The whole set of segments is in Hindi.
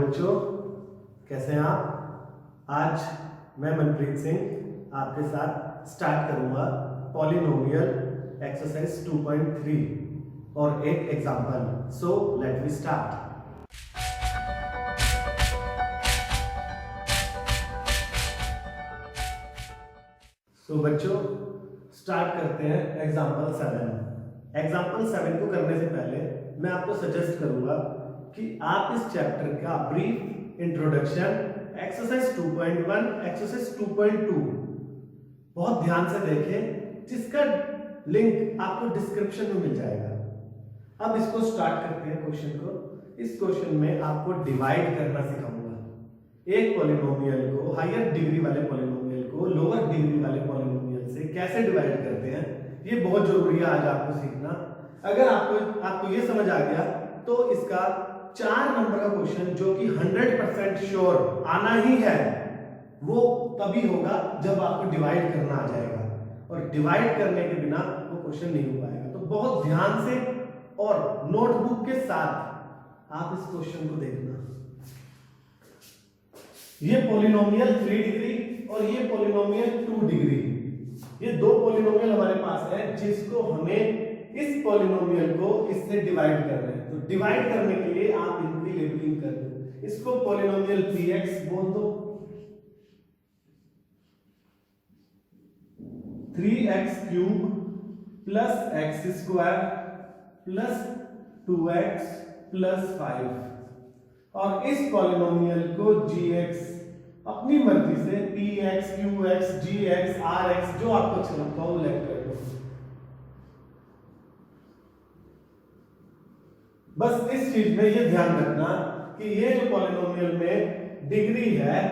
बच्चों, कैसे हैं आप। आज मैं मनप्रीत सिंह आपके साथ स्टार्ट करूंगा पॉलिनोमियल एक्सरसाइज 2.3 और एक example. So let me start. बच्चों, स्टार्ट करते हैं एग्जांपल 7। एग्जांपल 7 को करने से पहले मैं आपको सजेस्ट करूंगा कि आप इस चैप्टर का ब्रीफ इंट्रोडक्शन एक्सरसाइज 2.1 एक्सरसाइज 2.2 बहुत ध्यान से देखें, जिसका लिंक आपको डिस्क्रिप्शन में मिल जाएगा। अब इसको स्टार्ट करते हैं क्वेश्चन को। इस क्वेश्चन में आपको डिवाइड करना सिखाऊंगा। एक पॉलिनोमियल को, हायर डिग्री वाले पॉलिनोमियल को लोअर डिग्री वाले पॉलिनोमियल से कैसे डिवाइड करते हैं, ये बहुत जरूरी है आज आपको सीखना। अगर आपको ये समझ आ गया तो इसका 4 नंबर का क्वेश्चन जो कि 100% श्योर आना ही है, वो तभी होगा जब आपको डिवाइड करना आ जाएगा, और डिवाइड करने के बिना वो क्वेश्चन नहीं हो पाएगा। तो बहुत ध्यान से और नोटबुक के साथ आप इस क्वेश्चन को देखना। ये पॉलिनोमियल 3 डिग्री और ये पॉलिनोमियल 2 डिग्री, ये दो पॉलिनोमियल हमारे पास है, जिसको हमें इस पॉलिनोमियल को इससे डिवाइड करना है। तो डिवाइड करने के लिए आप इनकी लेबलिंग कर दो। इसको पॉलिनोमियल px बोल दो, 3x cube plus x square plus 2x plus 5, और इस पॉलिनोमियल को gx अपनी मर्जी से px, qx, gx, rx जो आपको अच्छा लगता हो लेट कर दो। बस इस चीज में ये ध्यान रखना कि ये जो पॉलिनोमियल में डिग्री है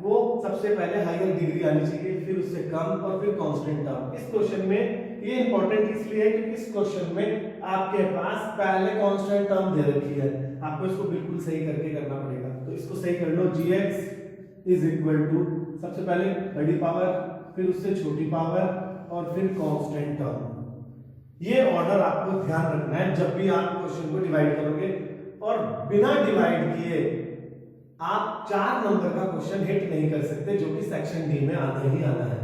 वो सबसे पहले हायर डिग्री आनी चाहिए, फिर उससे कम और फिर कांस्टेंट टर्म। इस क्वेश्चन में ये इंपॉर्टेंट इसलिए है क्योंकि इस क्वेश्चन में आपके पास पहले कांस्टेंट टर्म दे रखी है। आपको इसको बिल्कुल सही करके करना पड़ेगा। तो इसको सही कर लो। gx इज इक्वल टू सबसे पहले बड़ी पावर, फिर उससे छोटी पावर और फिर कांस्टेंट टर्म। ये ऑर्डर आपको ध्यान रखना है जब भी आप क्वेश्चन को डिवाइड करोगे, और बिना डिवाइड किए आप 4 नंबर का क्वेश्चन हिट नहीं कर सकते, जो कि सेक्शन डी में आना ही आना है।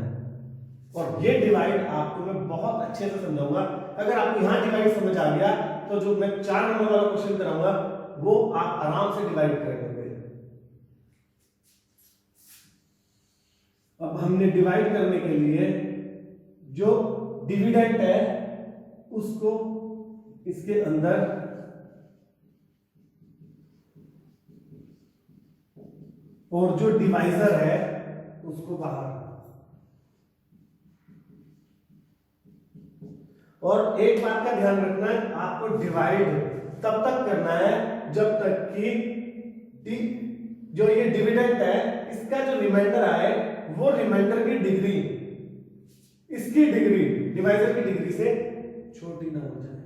और ये डिवाइड आपको मैं बहुत अच्छे से समझाऊंगा। अगर आपको यहां डिवाइड समझ आ गया तो जो मैं 4 नंबर वाला क्वेश्चन कराऊंगा वो आप आराम से डिवाइड कर दोगे। अब हमने डिवाइड करने के लिए जो डिविडेंड है उसको इसके अंदर और जो डिवाइजर है उसको बाहर। और एक बात का ध्यान रखना है, आपको डिवाइड तब तक करना है जब तक कि जो ये डिविडेंड है इसका जो रिमाइंडर आए वो रिमाइंडर की डिग्री इसकी डिग्री डिवाइजर की डिग्री से छोटी ना हो जाए।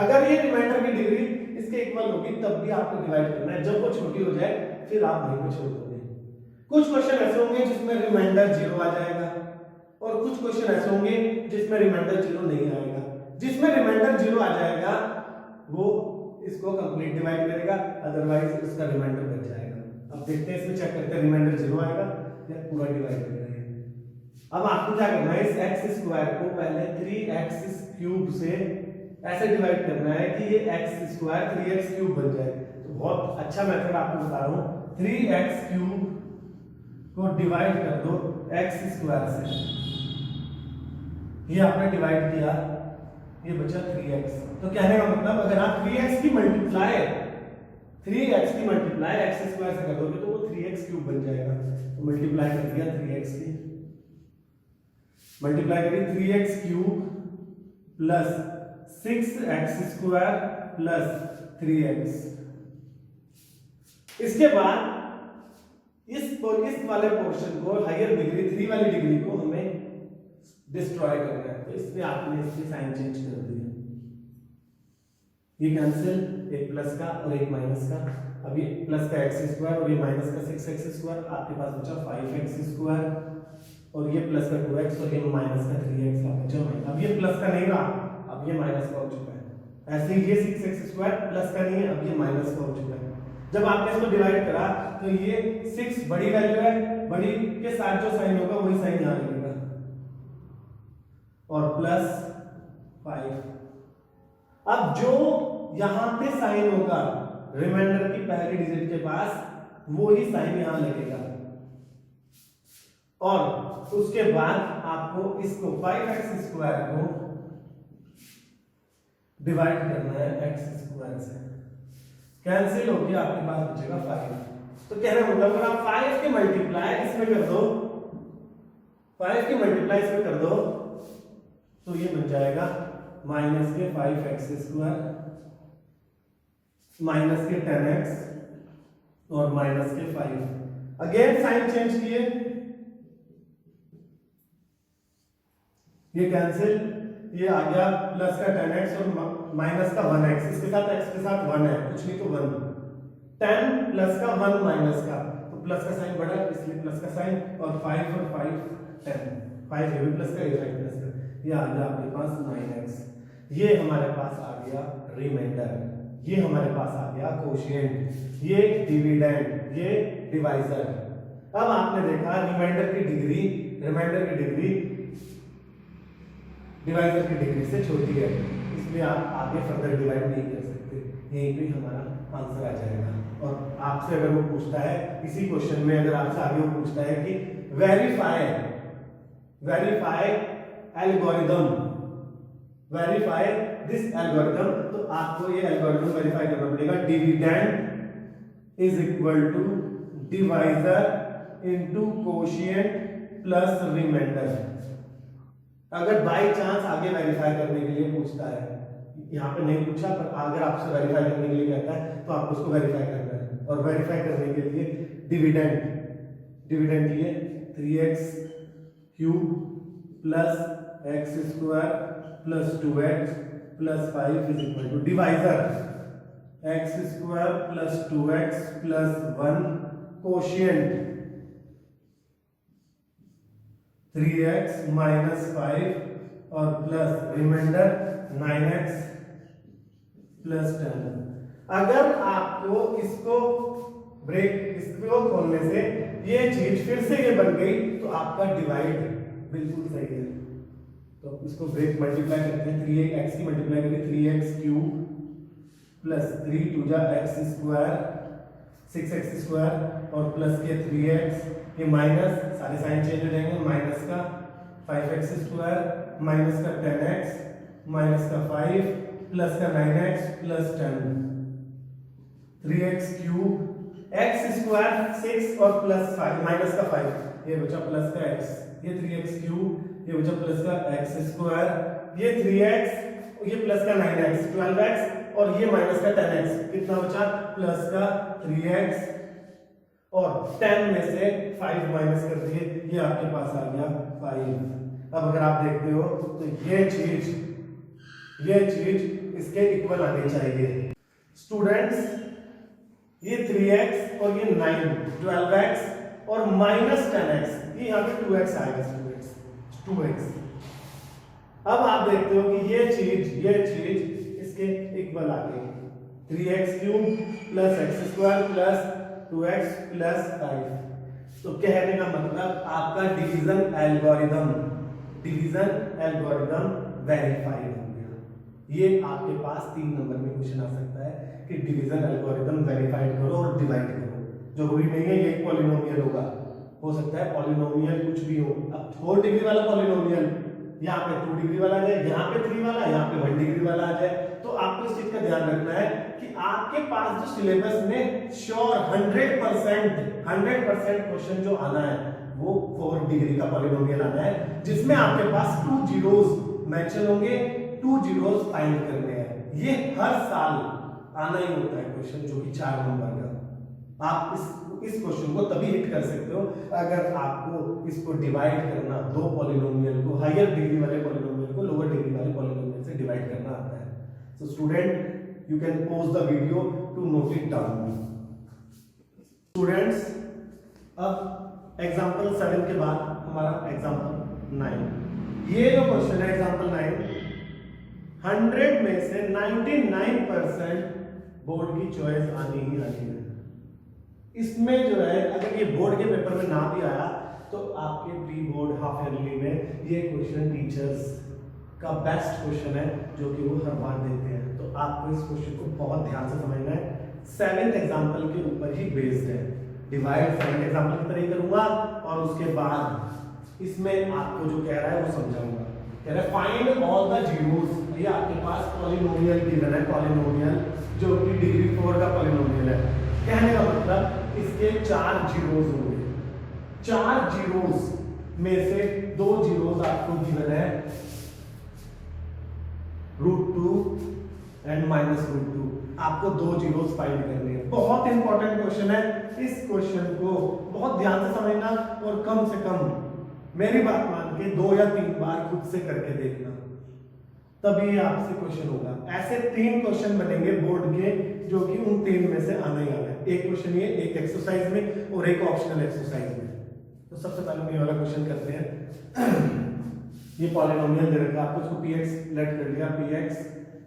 अगर ये रिमाइंडर की डिग्री इसके इक्वल होगी तब भी आपको डिवाइड करना है। जब वो छोटी हो जाए फिर आप वहीं पे छोड़ दोगे। कुछ क्वेश्चन ऐसे होंगे जिसमें रिमाइंडर 0 आ जाएगा, और कुछ क्वेश्चन ऐसे होंगे जिसमें रिमाइंडर 0 नहीं आएगा। जिसमें रिमाइंडर 0 आ जाएगा वो इसको कंप्लीट डिवाइड करेगा, अदरवाइज उसका रिमाइंडर बच जाएगा। अब देखते हैं, इसमें चेक करते हैं रिमाइंडर 0 आएगा या पूरा डिवाइड कर रहे हैं। अब आपको क्या करना है, इस एक्स स्क्वायर को पहले 3x क्यूब से ऐसे डिवाइड करना है कि ये x स्क्वायर 3x क्यूब बन जाए। तो बहुत अच्छा मेथड आपको बता रहा हूं, 3x क्यूब को डिवाइड कर दो x स्क्वायर से। ये आपने डिवाइड किया, ये बचा 3x। तो कहने का मतलब अगर आप 3x की मल्टीप्लाई x स्क्वायर से कर दोगे तो वो 3x क्यूब बन जाएगा। तो मल्टीप्लाई कर दिया 3x की, मल्टीप्लाई करिए 3x cube plus 6x square plus 3x। इसके बाद इस वाले पोर्शन को, हायर डिग्री 3 वाली डिग्री को हमें डिस्ट्रॉय करना है। तो इसमें आपने इसकी साइन चेंज कर दी है, ये कैंसिल, एक प्लस का और एक माइनस का। अब ये प्लस का x स्क्वायर और ये माइनस का 6x स्क्वायर, आपके पास बचा 5x स्क्वायर, और ये प्लस का 2x और ये माइनस का 3x का बचा। अब ये प्लस का नहीं रहा, अब ये माइनस का हो चुका है। ऐसे ही ये 6x स्क्वायर प्लस का नहीं है, अब ये माइनस का हो चुका है। जब आपने इसको डिवाइड करा तो ये 6 बड़ी वैल्यू है, बड़ी के साथ जो साइन होगा वही साइन यहाँ लगेगा और प्लस 5। अब जो यहां पे साइन होगा रिमाइंडर की पहली डिजिट के पास वो ही साइन यहां लगेगा और उसके बाद आपको इसको 5x² को डिवाइड करना है x² से, कैंसिल हो गया, आपके पास बचेगा 5। तो कहने का मतलब अगर आप 5 के मल्टीप्लाई इसमें कर दो, 5 के मल्टीप्लाई इसमें कर दो तो ये बन जाएगा माइनस के 5x² माइनस के 10x और माइनस के 5। अगेन साइन चेंज किए, ये कैंसिल, ये आ गया प्लस का 10x और माइनस का 1x, इसके साथ x के साथ 1 है, कुछ नहीं तो 1, 10 प्लस का 1 माइनस का, तो प्लस का साइन बढ़ा इसलिए प्लस का साइन, और 5 और 5 10, 5 ये भी प्लस का, ये 5 प्लस का, ये आ गया आपके पास 9x। ये हमारे पास आ गया रिमाइंडर, ये हमारे पास आ गया कोशिएंट, ये डिविडेंड, ये डिवाइजर। अब आपने देखा रिमाइंडर की डिग्री डिवाइजर की डिग्री से छोटी है, इसलिए आप आगे फर्दर डिवाइड नहीं कर सकते, यहीं पे हमारा आंसर आ जाएगा। और आपसे अगर वो पूछता है इसी क्वेश्चन में, अगर आपसे आगे वो पूछता है कि वेरीफाई दिस एल्गोरिथम, तो आपको ये एल्गोरिथम वेरीफाई करना पड़ेगा। Dividend is equal to divisor into quotient plus remainder. अगर बाय चांस आगे वेरीफाई करने के लिए पूछता है, यहाँ पे नहीं पूछा पर अगर आपसे वेरीफाई करने के लिए कहता है तो आपको उसको वेरीफाई करना है, और वेरीफाई करने के लिए डिविडेंड लिए 3x³ plus x² plus 2x plus 5 is equal to divisor x² plus 2x plus 1 quotient 3x minus 5 और प्लस रिमाइंडर 9x प्लस 10। अगर आपको इसको खोलने से ये चीज फिर से ये बन गई तो आपका डिवाइड बिल्कुल सही है। तो इसको ब्रेक मल्टीप्लाई करते हैं, 3x की मल्टीप्लाई करें 3x³ प्लस 3 2 x² 6x² और प्लस के 3x, ये माइनस, सारे साइन चेंज हो जाएंगे, माइनस का 5x² माइनस का 10x माइनस का 5 प्लस का 9x प्लस 10, 3x³ x² 6 और प्लस 5 माइनस का 5, ये बचा प्लस का x, ये 3x³, ये बचा प्लस का x², ये 3x, ये प्लस का 9x 12x और ये माइनस का 10x, कितना बचा प्लस का 3x और 10 में से 5 माइनस कर दिए, ये आपके पास आ गया 5। अब अगर आप देखते हो तो ये चीज इसके इक्वल आनी चाहिए। स्टूडेंट्स, ये 3x और ये 9 12x और माइनस 10x, ये यहाँ पे 2x आएगा स्टूडेंट्स, 2x। अब आप देखते हो कि ये चीज इसके इक्वल आ गई, 3x³ plus x² plus 2x plus 5। तो कहने का मतलब आपका डिवीजन एल्गोरिथम वेरीफाइड हो गया। ये आपके पास 3 नंबर में क्वेश्चन आ सकता है कि डिवीजन एल्गोरिथम वेरीफाइड करो और डिवाइड करो। जरूरी नहीं है ये एक पॉलिनोमियल होगा, हो सकता है पॉलिनोमियल कुछ भी हो। अब 4 डिग्री वाला पॉलिनोमियल यहाँ पे 2 डिग्री वाला आ जाए, यहाँ पे 3 वाला, यहाँ पे 1 डिग्री वाला आ जाए। तो आपको इस चीज का ध्यान रखना है कि आपके पास जो सिलेबस में श्योर 100% क्वेश्चन जो आना है वो 4 डिग्री का पॉलिनोमियल आना है, जिसमें आपके पास 2 जीरोस मेंशन होंगे, 2 जीरोस फाइंड करने हैं। ये हर साल आना ही होता है क्वेश्चन जो कि 4 नंबर का। आप इस क्वेश्चन को तभी हिट कर सकते हो अगर आपको इसको डिवाइड करना, 2 पॉलिनोमियल को, हायर डिग्री वाले पॉलिनोमियल को लोअर डिग्री वाले पॉलिनोमियल से डिवाइड करना आता है। So student, you can pause the video to note it down. Students, अब एग्जांपल 7 के बाद हमारा एग्जांपल 9। ये जो क्वेश्चन है एग्जांपल 9, 100 में से 99% बोर्ड की चॉइस आनी ही आनी है। इसमें जो है अगर ये बोर्ड के पेपर में ना भी आया तो आपके प्री बोर्ड हाफ ईयरली में ये क्वेश्चन टीचर्स का बेस्ट क्वेश्चन है जो कि वो हर बार देते हैं। तो आपको इस क्वेश्चन को बहुत ध्यान से समझना है। 7th एग्जाम्पल के ऊपर ही बेस्ड है। डिवाइड 7th एग्जाम्पल की तरह ही करूंगा और उसके बाद इसमें आपको जो कह रहा है वो समझाऊंगा। कह रहा है फाइंड ऑल द जीरोस। ये आपके पास पॉलिनोमियल गिवन है, पॉलिनोमियल जो कि डिग्री 4 का पॉलिनोमियल है। कहने का मतलब इसके 4 जीरोस होंगे। 4 जीरोस में से 2 जीरोस आपको गिवन है √2 एंड -√2। आपको 2 जीरोस फाइंड करने हैं। बहुत इंपॉर्टेंट क्वेश्चन है। इस क्वेश्चन को बहुत ध्यान से समझना और कम से कम मेरी बात मान के 2 या 3 बार खुद से करके देखना, तभी आपसे क्वेश्चन होगा। ऐसे 3 क्वेश्चन बनेंगे बोर्ड के जो कि उन 3 में से आने वाला है। एक क्वेश्चन ये, एक एक्सरसाइज में और एक ऑप्शनल एक्सरसाइज में। तो सबसे पहले हम ये वाला क्वेश्चन करते हैं। ये पॉलिनोमियल दे रखा है आपको, इसको px लेट कर लिया। px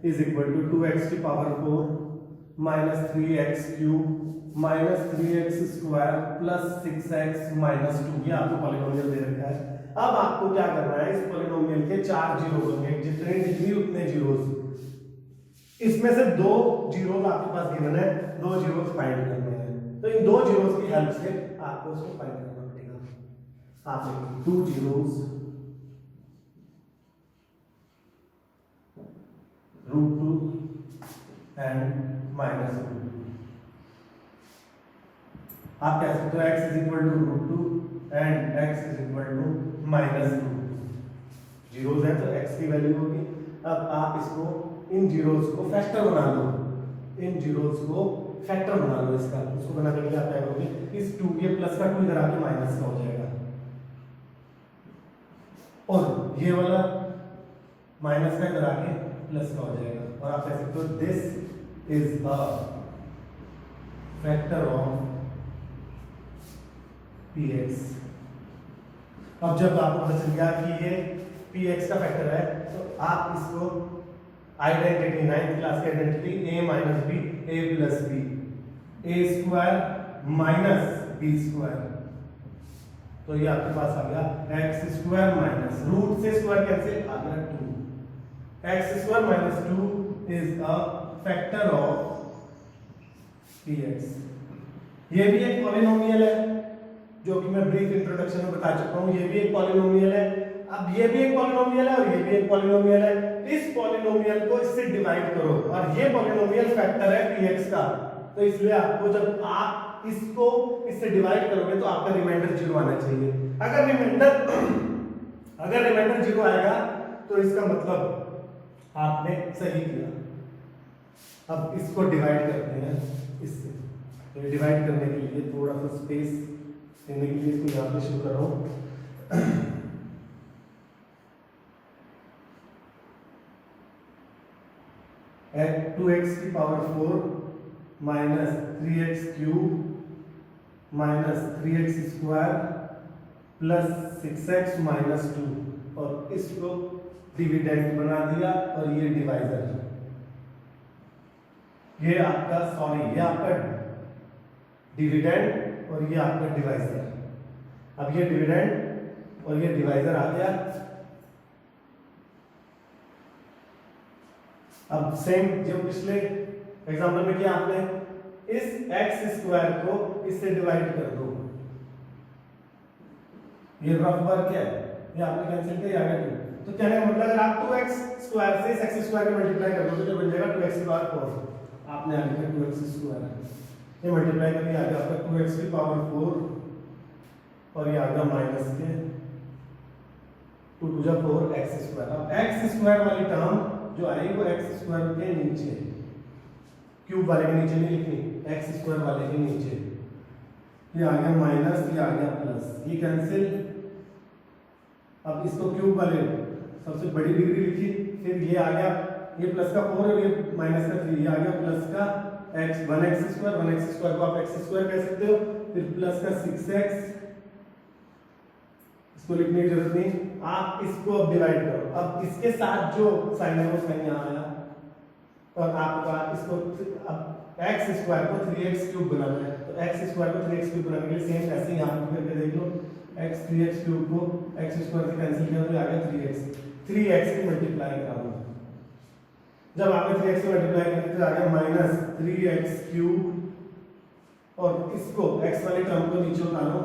is equal to 2x की power 4 minus 3x cube minus 3x square plus 6x minus 2। ये आपको पॉलिनोमियल दे रखा है। अब आपको क्या करना है, इस पॉलिनोमियल के 4 जीरो होंगे, जितने डिग्री उतने जीरोस। इसमें से 2 जीरोस आपके पास गिवन है, 2 जीरोस फाइंड करने हैं। तो इन 2 जीरोस की हेल्प से आपको उसको फाइंड करना पड़ेगा। आप 2 जीरोस √2 एंड -√2। आप कह सकते हो x is equal to √2 and x is equal to -2। Zeros है तो x की वैल्यू होगी। अब आप इसको इन जीरोस को फैक्टर बना लो, इन जीरोस को फैक्टर बना लो। इसका उसको बनाने के लिए आप क्या करोगे, इस 2 के प्लस का 2 इधर आके माइनस का हो जाएगा और ये वाला माइनस का इधर आके प्लस का हो जाएगा। और आप कह सकते हो this is a factor of px। अब जब आपको पता चल गया कि ये px का फैक्टर है तो आप इसको आइडेंटिटी 9th क्लास की identity a minus b a plus b a square minus b square. तो ये आपके पास आ गया x स्क्वायर माइनस रूट से स्क्वायर कैंसिल आ गया 2। x square minus 2 is a factor of px। ये भी एक पॉलिनोमियल है जो कि मैं ब्रीफ इंट्रोडक्शन में बता चुका हूं। ये भी एक पॉलिनोमियल है। अब ये भी एक पॉलिनोमियल है और ये भी एक पॉलिनोमियल है। इस पॉलिनोमियल को इससे डिवाइड करो और ये पॉलिनोमियल फैक्टर है px का। तो इसलिए आपको जब आप इसको इससे डिवाइड करोगे तो आपका रिमाइंडर 0 आना चाहिए। अगर रिमाइंडर 0 आएगा तो इसका मतलब आपने सही किया। अब इसको डिवाइड करते हैं इससे। तो डिवाइड करने के लिए थोड़ा सा स्पेस देने के लिए इसको यहाँ पे शुरू कर रहा हूँ। 2x की power 4 minus 3x cube minus 3x square plus 6x minus 2 और इसको डिविडेंड बना दिया और ये डिवाइजर। ये आपका डिविडेंड और ये आपका डिवाइजर। अब ये डिविडेंड और ये डिवाइजर आ गया। अब सेम जो पिछले एग्जांपल में किया आपने, इस x स्क्वायर को इससे डिवाइड कर दो। ये रफ वर्क है, ये आपने कैंसिल किया, आ गया 2। तो कहने का मतलब अगर आप 2x स्क्वायर से इस x स्क्वायर को मल्टीप्लाई कर दो तो बन जाएगा 2x की पावर 4। आपने आ लिखा 2x स्क्वायर, ये मल्टीप्लाई करके आ गया आपका 2x की पावर 4 और ये आ गया माइनस के 2 टू 4 x स्क्वायर। अब x स्क्वायर वाली टर्म जो आई वो x स्क्वायर के नीचे, क्यूब वाले के नीचे नहीं लिखनी, x स्क्वायर वाले के नीचे। ये आ गया माइनस, ये आ गया प्लस, ये कैंसिल। अब इसको क्यूब वाले सबसे बड़ी डिग्री लिखी, फिर ये आ गया, ये प्लस का 4 और ये माइनस का 3, ये आ गया प्लस का x 1x square, 1x square को आप x स्क्वायर कह सकते हो, फिर प्लस का 6x, इसको लिखने की जरूरत नहीं। आप इसको अब डिवाइड करो। अब इसके साथ जो साइन है वो साइन यहाँ आया और आपका इसको एक्स स्क्वायर को 3x क्यूब बनाना है, तो एक्स स्क्वायर को 3x क्यूब बनाने के लिए सेम ऐसे ही यहाँ पे करके देख लो, x 3x क्यूब को x स्क्वायर से कैंसिल किया तो आ गया 3x की मल्टीप्लाई कराऊंगा। जब आपने 3x से मल्टीप्लाई कर दिया तो आ गया माइनस 3x क्यूब, और इसको x वाले टर्म को नीचे उतारो,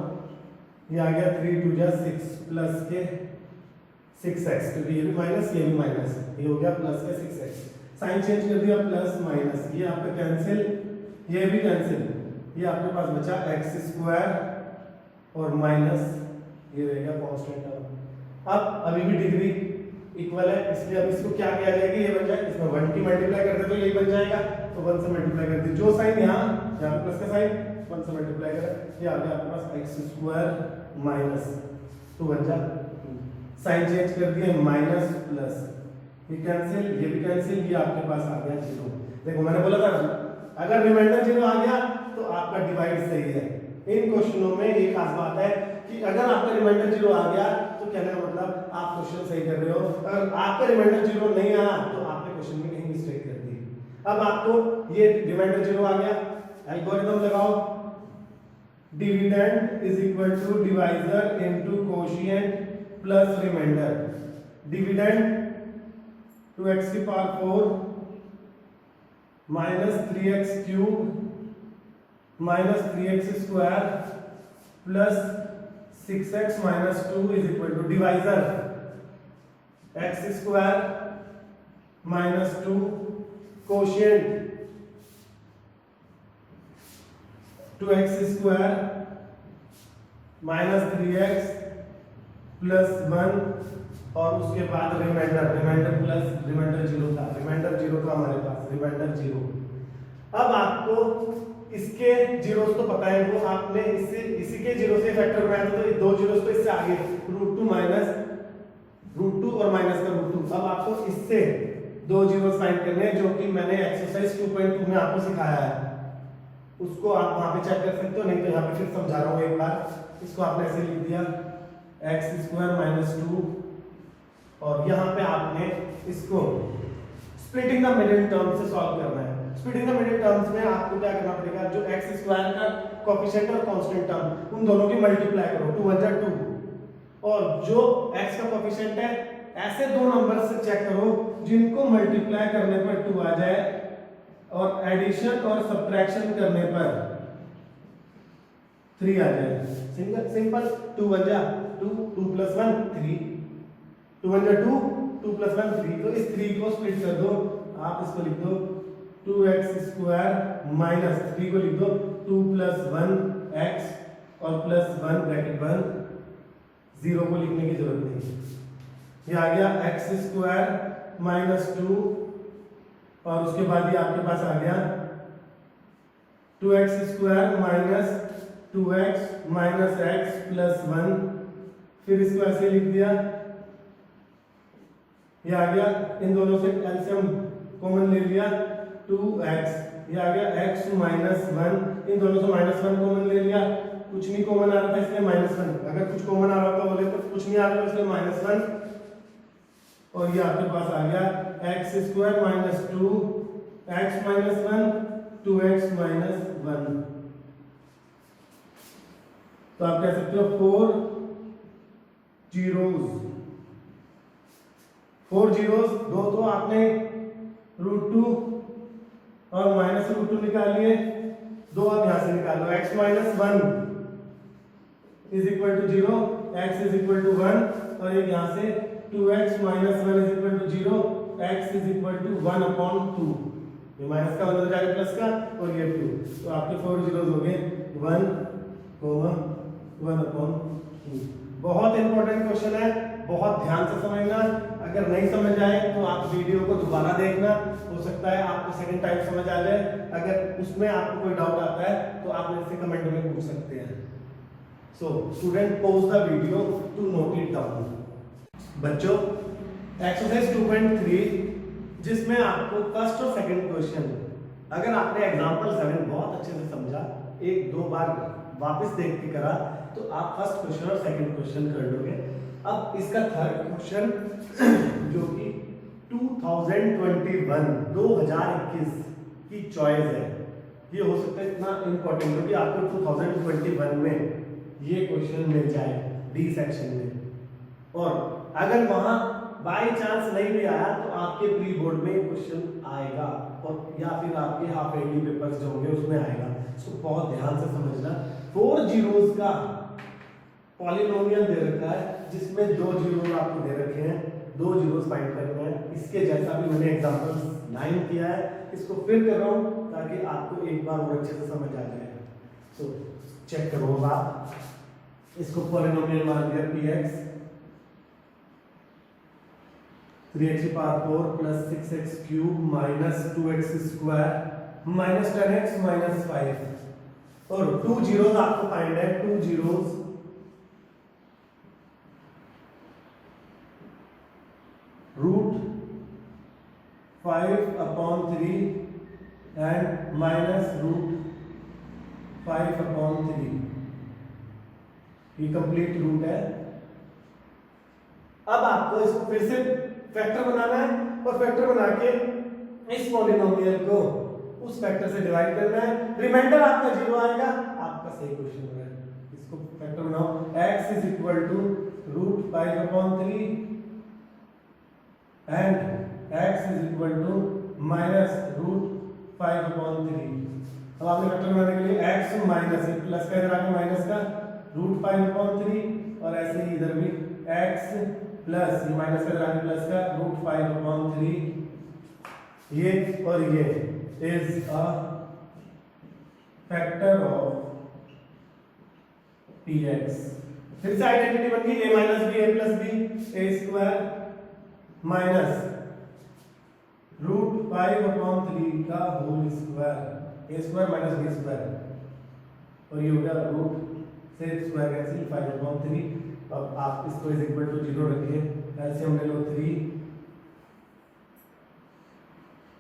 ये आ गया 3 2 जा 6 प्लस के 6x, क्योंकि ये भी माइनस ये भी माइनस, ये हो गया प्लस के 6x, साइन चेंज कर दिया प्लस माइनस, ये आपका कैंसिल, ये भी कैंसिल, ये आपके पास बचा x स्क्वायर और माइनस ये रहेगा कांस्टेंट टर्म। अब अभी भी डिग्री इक्वल है, इसलिए अब इसको क्या किया जाएगा, ये बन जाएगा, इसमें 1 की मल्टीप्लाई कर दे तो यही बन जाएगा, तो 1 से मल्टीप्लाई कर दी, जो साइन यहाँ प्लस का साइन 1 से मल्टीप्लाई करें, ये आ गया आपके पास x स्क्वायर माइनस 2 बन जा, साइन चेंज कर दिए माइनस प्लस, ये कैंसिल, ये भी कैंसिल, ये आपके पास आ गया 0। देखो मैंने बोला था अगर रिमाइंडर 0 आ गया तो आपका डिवाइड सही है। इन क्वेश्चनों में एक खास बात है कि अगर आपका रिमाइंडर 0 आ गया तो कहने का मतलब आप क्वेश्चन सही कर रहे हो, अगर आपका रिमाइंडर 0 नहीं आया तो आपने क्वेश्चन में कहीं मिस्टेक कर दी। अब आपको ये रिमाइंडर 0 आ गया, एल्गोरिथम लगाओ, dividend is equal to divisor into quotient plus remainder, dividend 2x की power 4 minus 3x cube minus 3x square plus 6x minus 2 is equal to divisor x square minus 2 quotient 2x square minus 3x plus 1 और उसके बाद रिमाइंडर प्लस रिमाइंडर 0 था, रिमाइंडर 0 था हमारे पास, रिमाइंडर 0। अब आपको इसके जीरोस तो पता है, वो आपने इसी के जीरो से फैक्टर बनाया था, तो ये दो जीरोस तो इससे आगे √2 माइनस √2 और माइनस का √2। अब आपको इससे दो जीरोस फाइंड करने हैं, जो कि मैंने एक्सरसाइज 2.2 में आपको सिखाया है, उसको आप वहां पे चेक कर सकते हो, नहीं तो यहाँ पे फिर समझा रहा हूँ एक बार। इसको आपने ऐसे लिख दिया x स्क्वायर माइनस 2, और यहाँ पे आपने इसको स्प्लिटिंग द मिडिल टर्म से सॉल्व करना है। स्प्लिटिंग द मिडिल टर्म्स में आपको क्या करना पड़ेगा, जो x स्क्वायर का कोएफिशिएंट और कांस्टेंट टर्म उन दोनों की मल्टीप्लाई करो, 2 1 2, और जो x का कोएफिशिएंट है ऐसे दो नंबर से चेक करो जिनको मल्टीप्लाई करने पर 2 आ जाए और एडिशन और सब्ट्रैक्शन करने पर 3 आ जाए। सिंपल 2 1 2 2 + 1 3, 2 1 2 2 + 1 3, तो इस 3 को स्प्लिट कर दो, आप इसको लिख दो 2x स्क्वायर माइनस 3 को लिख दो 2 + 1x और +1 ब्रैकेट बंद, 0 को लिखने की जरूरत नहीं। ये आ गया x स्क्वायर माइनस 2 और उसके बाद ये आपके पास आ गया 2x square minus 2x minus x +1, फिर इसको ऐसे लिख दिया, ये आ गया, इन दोनों से एलसीएम कॉमन ले लिया 2x, ये आ गया x माइनस 1, इन दोनों से -1 कॉमन ले लिया, कुछ नहीं कॉमन आ रहा था इसलिए -1, अगर कुछ कॉमन आ रहा था बोले तो कुछ नहीं आ रहा था इसलिए -1, और ये आपके पास आ गया x square minus 2 x minus 1 2x minus 1। तो आप कह सकते हो 4 जीरोस, दो तो आपने √2 और -√2 निकाल लिए, दो आप यहां से निकालो, x minus 1 is equal to 0, x is equal to 1, और एक यहां से 2x minus 1 is equal to 0, x is equal to 1/2, ये माइनस का अंदर जाएगा प्लस का, और ये 2, तो आपके 4 जीरोस हो गए 1, 1/2। बहुत इंपॉर्टेंट क्वेश्चन है, बहुत ध्यान से समझना, अगर नहीं समझ आए तो आप वीडियो को दोबारा देखना, हो सकता है आपको सेकंड टाइम समझ आ जाए, अगर उसमें आपको कोई डाउट आता है तो आप मेरे से कमेंट में पूछ सकते हैं। So student pause the video to note it down. बच्चों एक्सरसाइज 2.3 जिसमें आपको फर्स्ट और सेकंड क्वेश्चन, अगर आपने एग्जांपल 7 बहुत अच्छे से समझा, एक दो बार वापस देख के करा, तो आप फर्स्ट क्वेश्चन और सेकंड क्वेश्चन कर लोगे। अब इसका थर्ड क्वेश्चन जो कि 2021 की चॉइस है। ये हो सकता है इतना इम्पोर्टेंट क्योंकि आपको 2021 में ये क्वेश्चन मिल जाए डी सेक्शन में, और अगर वहां बाय चांस नहीं भी आया तो आपके प्री बोर्ड में क्वेश्चन आएगा, और या फिर आपके हाफ ईयरली पेपर्स जो होंगे उसमें आएगा। इसको बहुत ध्यान से समझना। 4 जीरोस का पॉलिनोमियल दे रखा है जिसमें 2 जीरो आपको दे रखे हैं, 2 जीरोस फाइंड करना है। इसके जैसा भी मैंने एग्जांपल 9 किया है, इसको फिर कर रहा हूं ताकि आपको एक बार और अच्छे से समझ आ जाए। तो चेक करो आप, इसको पॉलिनोमियल मान लिया px 3x की power 4 plus 6x cube minus 2x square minus 10x minus 5, और 2 जीरोस आपको फाइंड है। 2 zeros root 5/3 and minus root 5/3, ये कंप्लीट रूट है। अब आपको इसको फिर से फैक्टर बनाना है, और फैक्टर बना के इस पॉलिनोमियल को उस फैक्टर से डिवाइड करना है। रिमाइंडर आपका 0 आएगा, आपका सही क्वेश्चन होगा। इसको फैक्टर बनाओ, x is equal to root 5/3 and x is equal to minus root 5/3। अब आपने फैक्टर बनाने के लिए x माइनस प्लस का इधर आगे माइनस का रूट 5/3, और ऐसे ही इधर भी x प्लस ये माइनस का इधर आगे प्लस का रूट 5/3, ये और ये is a factor of px। फिर से आइडेंटिटी बन गई a minus b a plus b a square minus root 5/3 का whole square a square minus b square, और ये हो गया रूट से स्क्वायर कैंसिल 5/3। अब आप इसको इज इक्वल टू 0 रखिए, एलसीएम ले लो 3,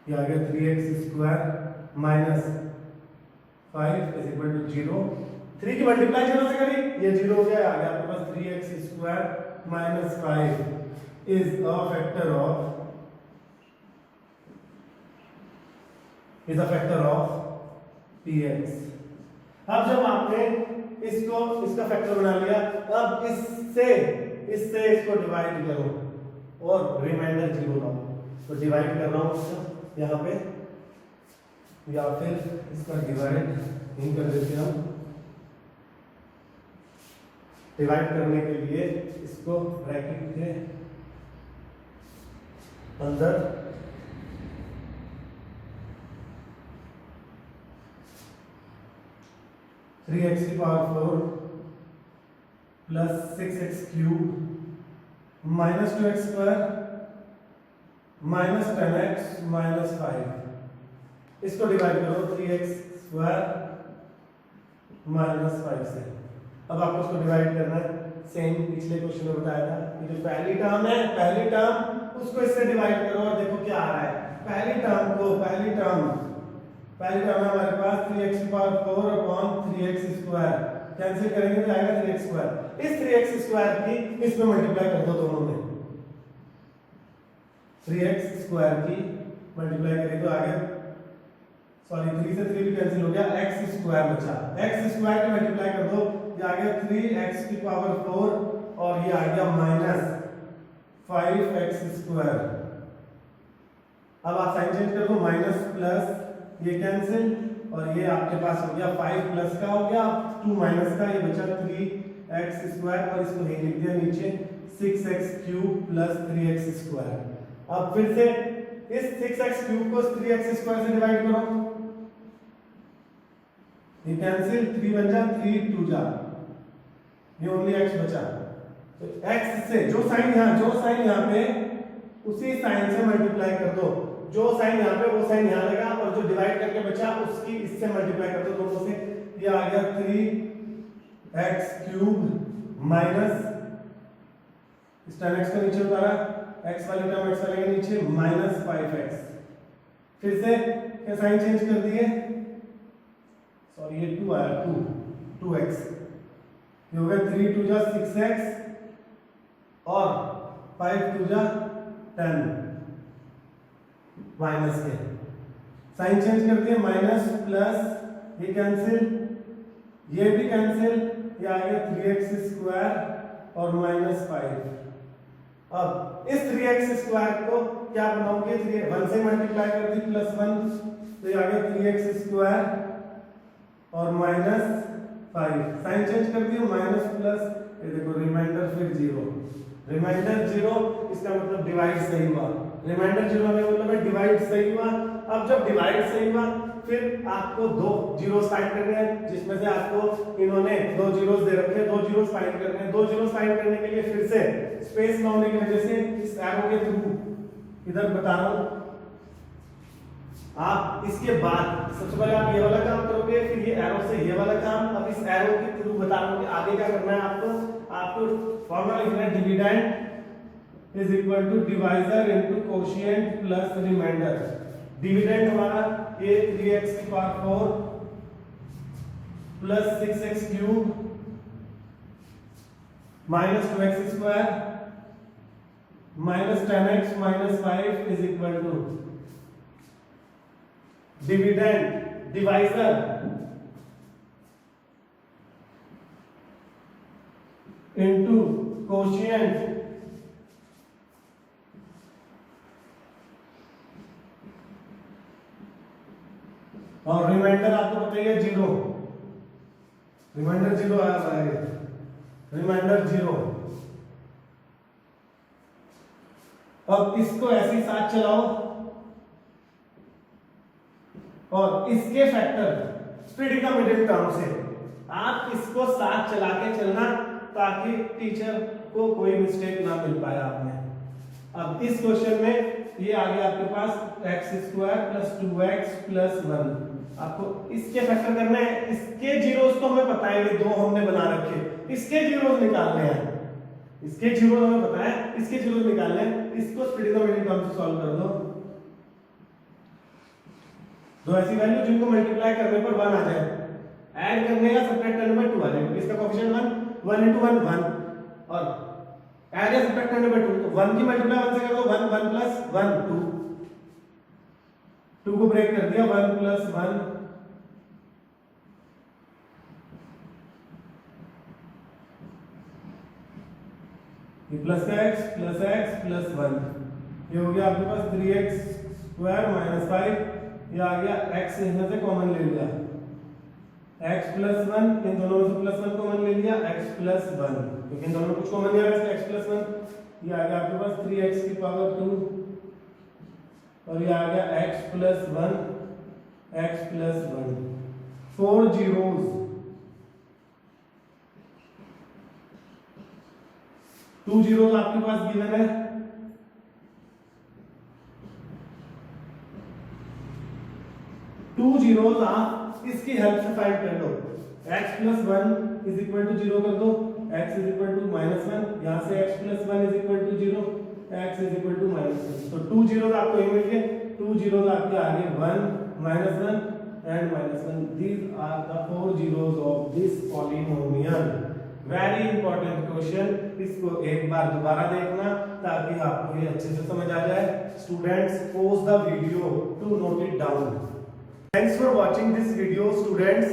ये आ गया 3x square minus 5 is equal to 0। 3 की मल्टीप्लाई 0 से करी, ये 0 हो गया, आ गया आपके पास 3x square minus 5 is a factor of px। अब जब आपने इसका फैक्टर बना लिया, अब इससे इसको डिवाइड करो और रिमाइंडर 0 लाओ। तो डिवाइड कर रहा हूं इसको यहाँ पे, या फिर इसका डिवाइड नहीं कर देते हम। डिवाइड करने के लिए इसको ब्रैकेट के अंदर थ्री एक्स की power 4 plus 6x cube minus 2x square minus 10x minus 5, इसको डिवाइड करो 3x स्क्वायर माइनस 5 से। अब आपको इसको डिवाइड करना है, सेम पिछले क्वेश्चन में बताया था। ये जो पहली टर्म है, पहली टर्म उसको इससे डिवाइड करो और देखो क्या आ रहा है। पहली टर्म है हमारे पास 3x की power 4 upon 3x square, cancel करेंगे तो आएगा 3x स्क्वायर। इस 3x स्क्वायर की इसमें मल्टीप्लाई कर दो, दोनों में 3x स्क्वायर की मल्टीप्लाई करें तो आगे 3 से 3 भी कैंसिल हो गया, x स्क्वायर बचा। x स्क्वायर की मल्टीप्लाई कर दो, ये आ गया 3x की पावर 4 और ये आ गया माइनस 5x स्क्वायर। अब आप साइन चेंज कर दो, माइनस प्लस ये कैंसिल, और ये आपके पास हो गया 5 प्लस का हो गया 2 माइनस का, ये बचा 3x स्क्वायर, और इसको नहीं लिख दिया नीचे 6x cube plus 3x square. अब फिर से इस 6x क्यूब को 3x स्क्वायर से डिवाइड करो, ये कैंसिल, 3 बन जा 3 2 जा, ये ओनली x बचा। तो x से जो साइन यहाँ पे उसी साइन से मल्टीप्लाई कर दो, जो साइन यहाँ पे वो साइन यहाँ लगा, और जो डिवाइड करके बचा उसकी इससे मल्टीप्लाई कर दो दोनों से। ये आ गया 3x क्यूब माइनस इस टाइम x को नीचे उतारा, x वाली टर्म x वाले के नीचे माइनस 5x। फिर से क्या साइन चेंज कर दिए, ये 2 आया 2x, ये हो गया 3 2 जा 6x और 5 2 जा 10, माइनस के, साइन चेंज कर दिए, माइनस प्लस, ये कैंसिल, ये भी कैंसिल, ये आ गया 3x स्क्वायर और माइनस 5। अब इस 3x स्क्वायर को क्या बनाओगे, 1 से मल्टीप्लाई कर दी प्लस 1, तो ये आ गया 3x स्क्वायर और माइनस 5, साइन चेंज कर दिया, माइनस प्लस, ये देखो रिमाइंडर फिर 0, रिमाइंडर 0, इसका मतलब डिवाइड सही हुआ, रिमाइंडर 0 का मतलब है डिवाइड सही हुआ। अब जब डिवाइड सही हुआ फिर आपको दो जीरोस फाइंड करने हैं, जिसमें से आपको इन्होंने दो जीरोस दे रखे हैं, दो जीरोस फाइंड करने हैं। दो जीरोस फाइंड करने के लिए फिर से स्पेस ना होने की वजह से इस एरो के थ्रू इधर बता रहा हूं, आप इसके बाद सबसे पहले आप ये वाला काम करोगे, फिर ये एरो से ये वाला काम। अब इस एरो के थ्रू बता रहा हूं कि आगे क्या करना है आपको फॉर्मूला लिखना है, dividend is equal to divisor into quotient plus remainder. Dividend हमारा ये 3x की power 4 plus 6x cube minus 2x square minus 10x minus 5 is equal to dividend divisor into quotient और रिमाइंडर आपको पता ही है 0, रिमाइंडर 0 आया, रिमाइंडर 0। अब इसको ऐसे ही साथ चलाओ और इसके फैक्टर स्प्लिट का मिडिल टर्म से आप इसको साथ चला के चलना, ताकि टीचर को कोई मिस्टेक ना मिल पाए आप में। अब इस क्वेश्चन में ये आ गया आपके पास x square plus 2x plus 1, आपको इसके फैक्टर करना है। इसके जीरोस तो हमें पता है, ये दो हमने बना रखे, इसके जीरोस निकालने हैं, इसके जीरोस हमें पता है, इसके जीरोस निकालने हैं। इसको स्प्लिटिंग टर्म से सॉल्व कर दो, दो ऐसी वैल्यू जिनको मल्टीप्लाई करने पर 1 आ जाए, ऐड करने या सब्ट्रैक्ट करने पर 2 आ जाए, इसका कोएफिशिएंट 1 into 1 1 और ऐड या सब्ट्रैक्ट करने पर 2, तो 1 की मल्टीप्लाई 1 से कर दो, 1 1 प्लस 1 2, 2 को ब्रेक कर दिया, 1 प्लस 1 प्लस का x प्लस 1, ये हो गया आपके पास 3x स्क्वायर माइनस 5, ये आ गया x इसमें से कॉमन ले लिया, x प्लस 1, इन दोनों में से प्लस 1 कॉमन ले लिया, x प्लस 1, क्योंकि इन दोनों में कुछ कॉमन नहीं आ रहा है, x प्लस 1, ये आ गया आपके पास 3x की पावर 2 और ये आ गया x प्लस 1, 4 जीरोस, 2 जीरोस आपके पास गिवन है, टू जीरोस आप इसकी हेल्प से फाइंड कर लो। x plus 1 is equal to 0 कर दो, x is equal to minus 1, यहां से x plus 1 is equal to 0, x is equal to minus 1, तो 2 जीरोस आपको ये मिल गए, 2 जीरोस आपके आ गए 1 minus 1 and minus 1, these are the 4 zeros of this polynomial. Very important question, इसको एक बार दोबारा देखना ताकि आपको ये अच्छे से समझ आ जाए। Students pause the video to note it down. Thanks for watching this video students.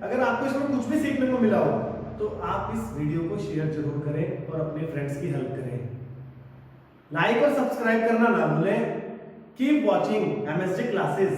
अगर आपको इसमें कुछ भी सीखने को मिला हो तो आप इस वीडियो को शेयर जरूर करें और अपने फ्रेंड्स की हेल्प करें। लाइक और सब्सक्राइब करना ना भूलें। Keep watching MSG classes.